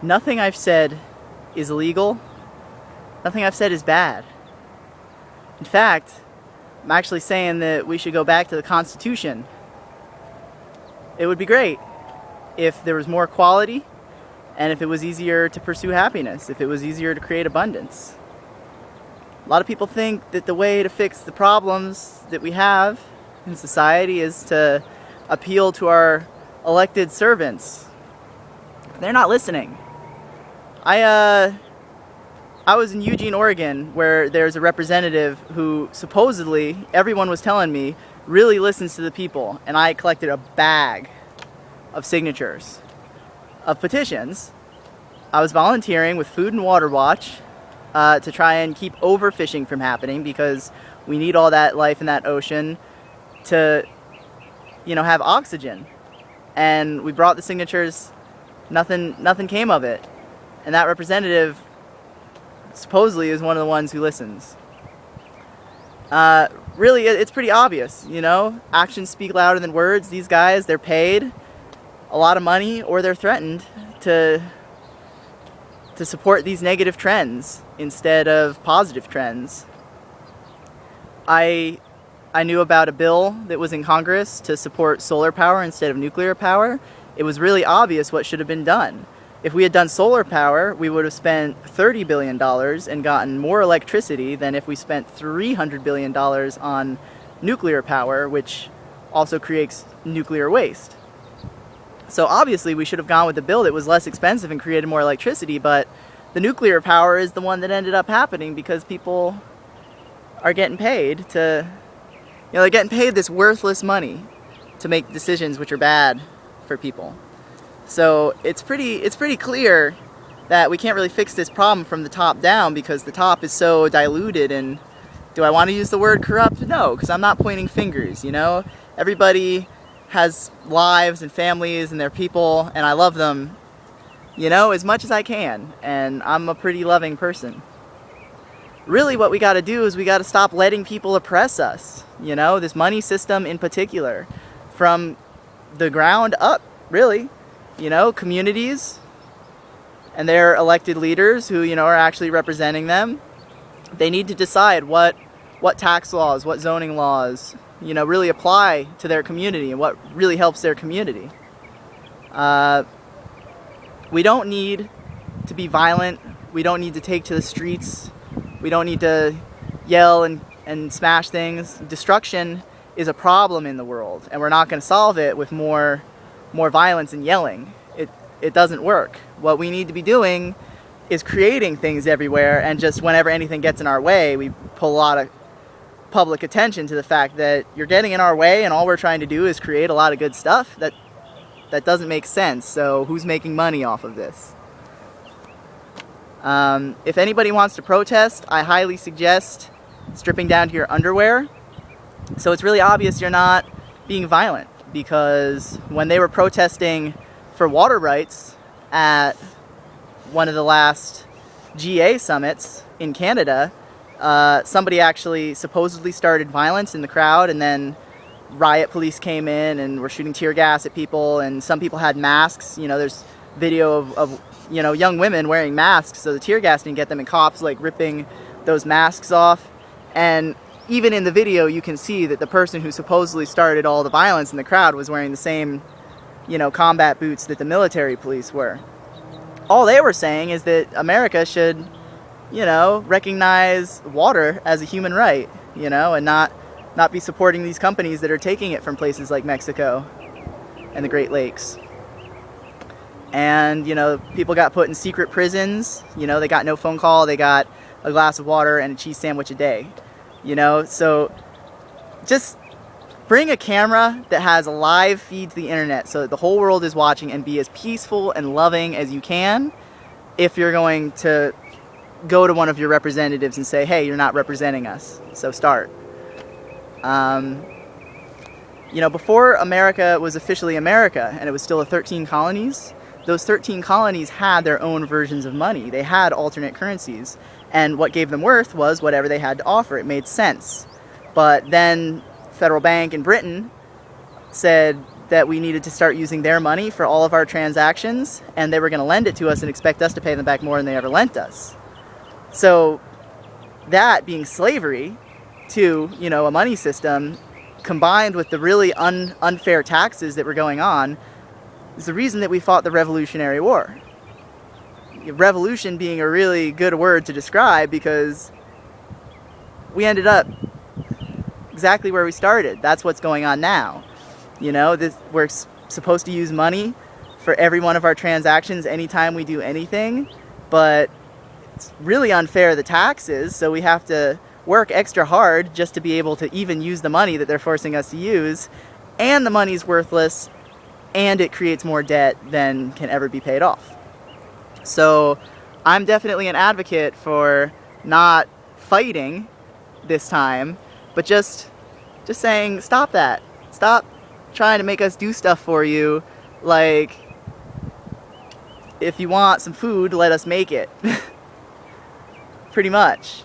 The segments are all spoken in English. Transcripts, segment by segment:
Nothing I've said is illegal. Nothing I've said is bad. In fact, I'm actually saying that we should go back to the Constitution. It would be great if there was more equality and if it was easier to pursue happiness, if it was easier to create abundance. A lot of people think that the way to fix the problems that we have in society is to appeal to our elected servants. They're not listening. I was in Eugene, Oregon, where there's a representative who supposedly, everyone was telling me, really listens to the people, and I collected a bag of signatures of petitions. I was volunteering with Food and Water Watch to try and keep overfishing from happening, because we need all that life in that ocean to, have oxygen. And we brought the signatures, nothing came of it. And that representative supposedly is one of the ones who listens. Really, it's pretty obvious, Actions speak louder than words. These guys, they're paid a lot of money, or they're threatened to support these negative trends instead of positive trends. I knew about a bill that was in Congress to support solar power instead of nuclear power. It was really obvious what should have been done. If we had done solar power, we would have spent $30 billion and gotten more electricity than if we spent $300 billion on nuclear power, which also creates nuclear waste. So obviously we should have gone with the bill that was less expensive and created more electricity, but the nuclear power is the one that ended up happening because people are getting paid they're getting paid this worthless money to make decisions which are bad for people. So it's pretty clear that we can't really fix this problem from the top down, because the top is so diluted. And do I want to use the word corrupt? No, because I'm not pointing fingers, Everybody has lives and families and they're people, and I love them, as much as I can. And I'm a pretty loving person. Really what we got to do is we got to stop letting people oppress us, this money system in particular, from the ground up, really. Communities and their elected leaders who, are actually representing them, they need to decide what tax laws, what zoning laws, really apply to their community and what really helps their community. We don't need to be violent. We don't need to take to the streets. We don't need to yell and smash things. Destruction is a problem in the world, and we're not going to solve it with more violence and yelling. It doesn't work. What we need to be doing is creating things everywhere, and just whenever anything gets in our way, we pull a lot of public attention to the fact that you're getting in our way, and all we're trying to do is create a lot of good stuff. That doesn't make sense. So who's making money off of this? If anybody wants to protest, I highly suggest stripping down to your underwear. So it's really obvious you're not being violent, because when they were protesting for water rights at one of the last GA summits in Canada, somebody actually supposedly started violence in the crowd, and then riot police came in and were shooting tear gas at people, and some people had masks. There's video of young women wearing masks so the tear gas didn't get them, and cops ripping those masks off. And even in the video, you can see that the person who supposedly started all the violence in the crowd was wearing the same, combat boots that the military police were. All they were saying is that America should, recognize water as a human right, and not be supporting these companies that are taking it from places like Mexico and the Great Lakes. And, people got put in secret prisons. They got no phone call. They got a glass of water and a cheese sandwich a day. So just bring a camera that has a live feed to the internet so that the whole world is watching, and be as peaceful and loving as you can if you're going to go to one of your representatives and say, hey, you're not representing us, so start. Before America was officially America and it was still the 13 colonies, those 13 colonies had their own versions of money. They had alternate currencies, and what gave them worth was whatever they had to offer. It made sense. But then Federal Bank in Britain said that we needed to start using their money for all of our transactions, and they were going to lend it to us and expect us to pay them back more than they ever lent us. So that being slavery to, you know, a money system, combined with the really unfair taxes that were going on, is the reason that we fought the Revolutionary War. Revolution being a really good word to describe, because we ended up exactly where we started. That's what's going on now. You know, we're supposed to use money for every one of our transactions anytime we do anything, but it's really unfair, the taxes, so we have to work extra hard just to be able to even use the money that they're forcing us to use, and the money's worthless, and it creates more debt than can ever be paid off. So I'm definitely an advocate for not fighting this time, but just saying, stop that. Stop trying to make us do stuff for you. Like, if you want some food, let us make it. Pretty much.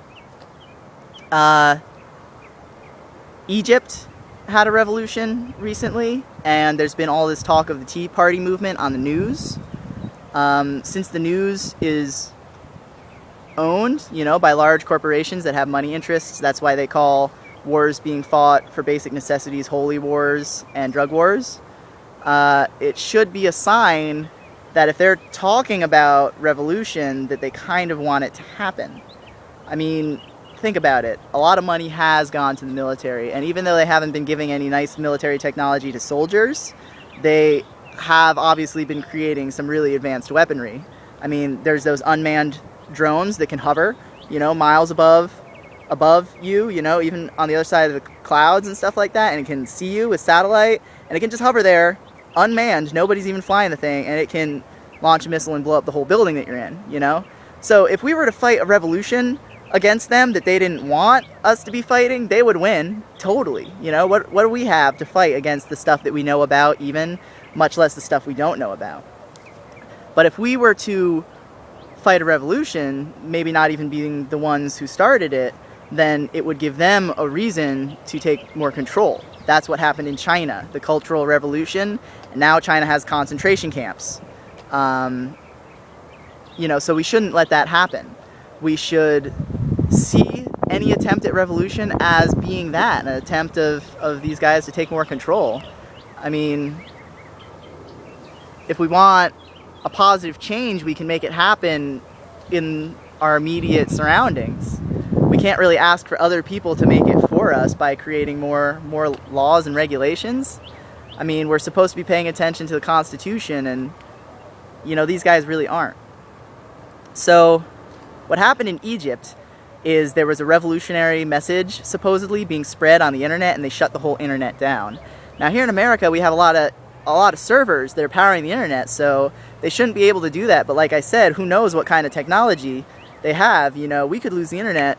Egypt had a revolution recently, and there's been all this talk of the Tea Party movement on the news. Since the news is owned, you know, by large corporations that have money interests, that's why they call wars being fought for basic necessities holy wars and drug wars. It should be a sign that if they're talking about revolution, that they kind of want it to happen. I mean, think about it. A lot of money has gone to the military, and even though they haven't been giving any nice military technology to soldiers, they have obviously been creating some really advanced weaponry. I mean, there's those unmanned drones that can hover, you know, miles above you, you know, even on the other side of the clouds and stuff like that, and it can see you with satellite, and it can just hover there, unmanned, nobody's even flying the thing, and it can launch a missile and blow up the whole building that you're in, you know? So if we were to fight a revolution against them that they didn't want us to be fighting, they would win, totally. You know, what do we have to fight against the stuff that we know about, even, much less the stuff we don't know about? But if we were to fight a revolution, maybe not even being the ones who started it, then it would give them a reason to take more control. That's what happened in China, the Cultural Revolution, and now China has concentration camps. You know, so we shouldn't let that happen. We should see any attempt at revolution as being that, an attempt of these guys to take more control. I mean, if we want a positive change, we can make it happen in our immediate surroundings. We can't really ask for other people to make it for us by creating more laws and regulations. I mean, we're supposed to be paying attention to the Constitution, and, you know, these guys really aren't. So what happened in Egypt is there was a revolutionary message supposedly being spread on the internet, and they shut the whole internet down. Now here in America, we have a lot of servers that are powering the internet, so they shouldn't be able to do that. But like I said, who knows what kind of technology they have? You know, we could lose the internet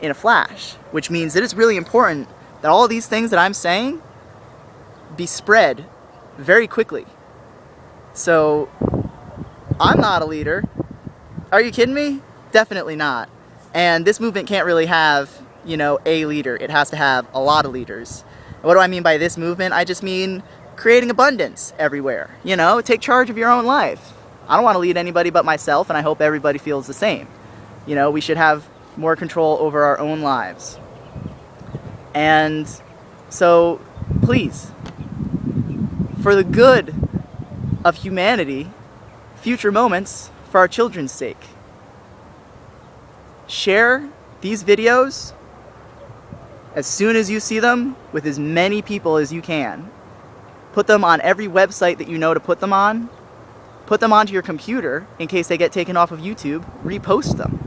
in a flash, which means that it's really important that all of these things that I'm saying be spread very quickly. So I'm not a leader. Are you kidding me? Definitely not. And this movement can't really have, you know, a leader. It has to have a lot of leaders. And what do I mean by this movement? I just mean creating abundance everywhere. You know, take charge of your own life. I don't want to lead anybody but myself, and I hope everybody feels the same. You know, we should have more control over our own lives. And so, please, for the good of humanity, future moments, for our children's sake, share these videos as soon as you see them with as many people as you can. Put them on every website that you know to put them on. Put them onto your computer in case they get taken off of YouTube. Repost them.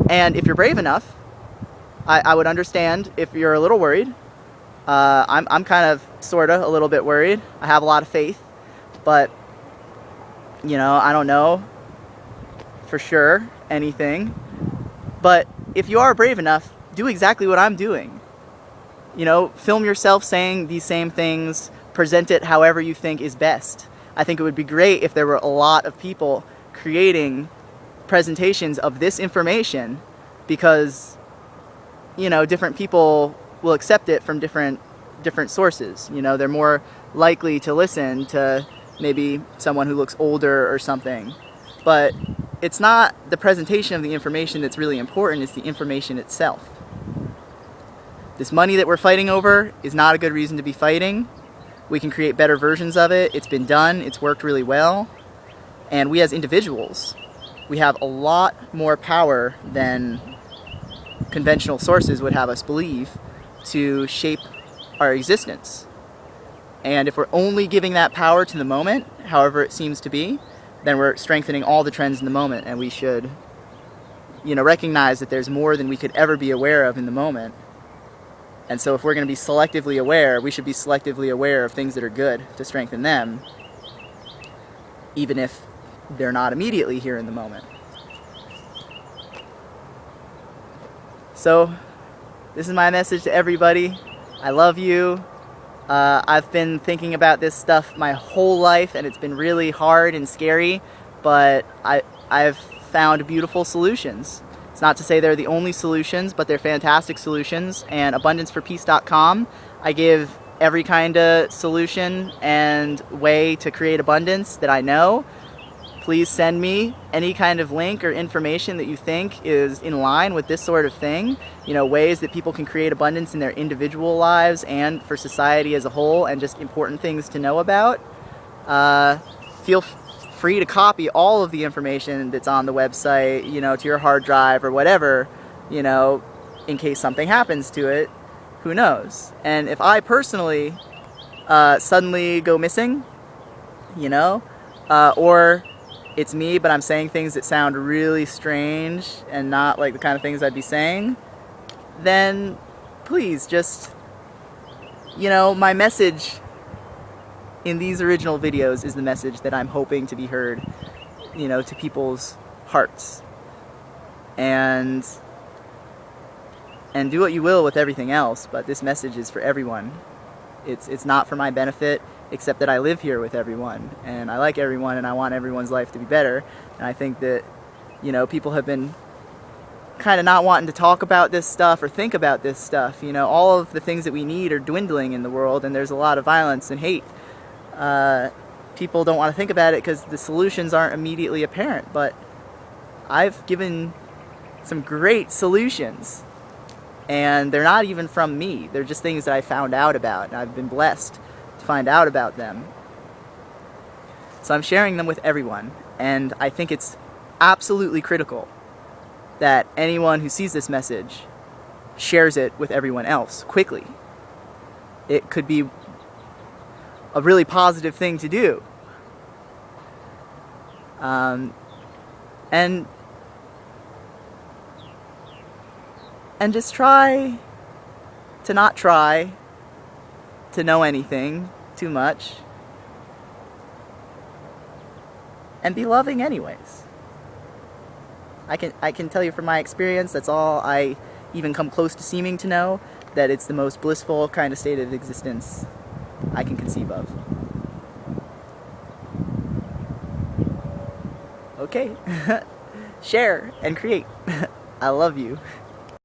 And if you're brave enough, I would understand if you're a little worried. I'm kind of, sort of, a little bit worried. I have a lot of faith, but, you know, I don't know for sure anything. But if you are brave enough, do exactly what I'm doing. You know, film yourself saying these same things, present it however you think is best. I think it would be great if there were a lot of people creating presentations of this information, because, you know, different people will accept it from different sources. You know, they're more likely to listen to maybe someone who looks older or something. But it's not the presentation of the information that's really important, it's the information itself. This money that we're fighting over is not a good reason to be fighting. We can create better versions of it. It's been done, it's worked really well. And we as individuals, we have a lot more power than conventional sources would have us believe to shape our existence. And if we're only giving that power to the moment, however it seems to be, then we're strengthening all the trends in the moment, and we should, recognize that there's more than we could ever be aware of in the moment. And so if we're going to be selectively aware, we should be selectively aware of things that are good to strengthen them, even if they're not immediately here in the moment. So, this is my message to everybody. I love you. I've been thinking about this stuff my whole life, and it's been really hard and scary, but I've found beautiful solutions. It's not to say they're the only solutions, but they're fantastic solutions. And abundanceforpeace.com, I give every kind of solution and way to create abundance that I know. Please send me any kind of link or information that you think is in line with this sort of thing. Ways that people can create abundance in their individual lives and for society as a whole, and just important things to know about. Feel free to copy all of the information that's on the website, to your hard drive or whatever, in case something happens to it. Who knows? And if I personally suddenly go missing, or it's me, but I'm saying things that sound really strange and not like the kind of things I'd be saying, then please just, my message in these original videos is the message that I'm hoping to be heard, to people's hearts. And do what you will with everything else, but this message is for everyone. It's not for my benefit, except that I live here with everyone, and I like everyone, and I want everyone's life to be better. And I think that, people have been kind of not wanting to talk about this stuff or think about this stuff. All of the things that we need are dwindling in the world, and there's a lot of violence and hate. People don't want to think about it because the solutions aren't immediately apparent, but I've given some great solutions, and they're not even from me. They're just things that I found out about, and I've been blessed to find out about them. So I'm sharing them with everyone, and I think it's absolutely critical that anyone who sees this message shares it with everyone else quickly. It could be a really positive thing to do. And just try to not try to know anything too much, and be loving anyways. I can tell you from my experience, that's all I even come close to seeming to know, that it's the most blissful kind of state of existence I can conceive of. Okay. Share and create. I love you.